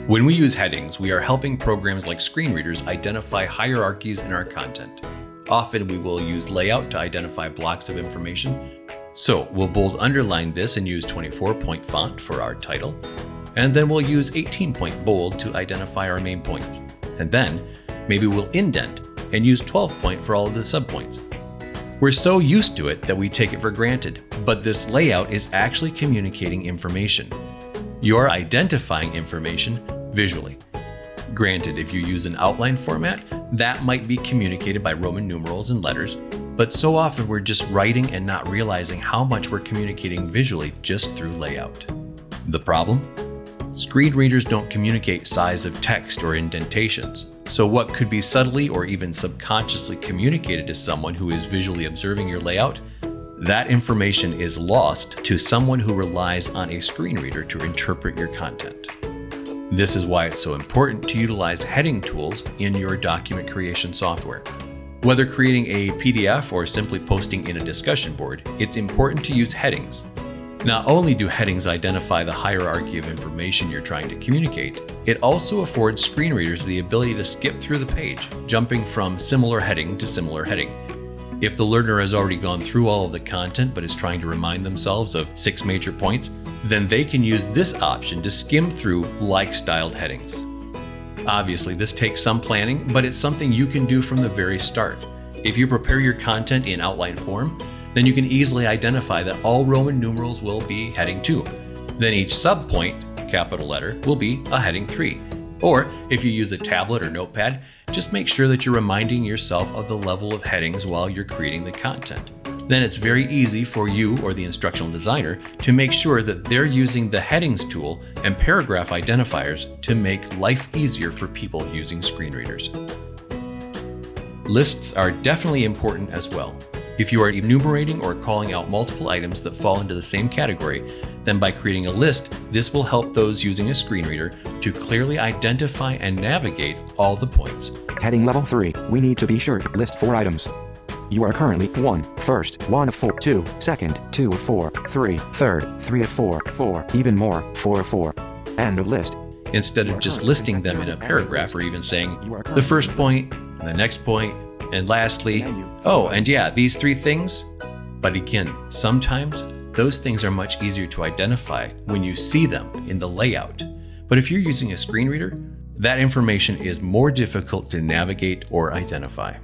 When we use headings, we are helping programs like screen readers identify hierarchies in our content. Often we will use layout to identify blocks of information. So we'll bold underline this and use 24-point font for our title. And then we'll use 18-point bold to identify our main points. And then maybe we'll indent and use 12-point for all of the subpoints. We're so used to it that we take it for granted, but this layout is actually communicating information. You're identifying information visually. Granted, if you use an outline format, that might be communicated by Roman numerals and letters, but so often we're just writing and not realizing how much we're communicating visually just through layout. The problem? Screen readers don't communicate size of text or indentations, so what could be subtly or even subconsciously communicated to someone who is visually observing your layout, that information is lost to someone who relies on a screen reader to interpret your content. This is why it's so important to utilize heading tools in your document creation software. Whether creating a PDF or simply posting in a discussion board, it's important to use headings. Not only do headings identify the hierarchy of information you're trying to communicate, it also affords screen readers the ability to skip through the page, jumping from similar heading to similar heading. If the learner has already gone through all of the content but is trying to remind themselves of 6 major points, then they can use this option to skim through like-styled headings. Obviously, this takes some planning, but it's something you can do from the very start. If you prepare your content in outline form, then you can easily identify that all Roman numerals will be heading 2. Then each subpoint, capital letter, will be a heading 3. Or if you use a tablet or notepad, just make sure that you're reminding yourself of the level of headings while you're creating the content. Then it's very easy for you or the instructional designer to make sure that they're using the headings tool and paragraph identifiers to make life easier for people using screen readers. Lists are definitely important as well. If you are enumerating or calling out multiple items that fall into the same category, then by creating a list, this will help those using a screen reader to clearly identify and navigate all the points. Heading level 3, we need to be sure to list 4 items. You are currently 1, first, 1 of 4, 2, second, 2 of 4, 3, third, 3 of 4, 4, even more, 4 of 4. End of list. Instead of just listing them in a paragraph or even saying the first point, and the next point, and lastly, oh, and yeah, these 3 things. But again, sometimes those things are much easier to identify when you see them in the layout. But if you're using a screen reader, that information is more difficult to navigate or identify.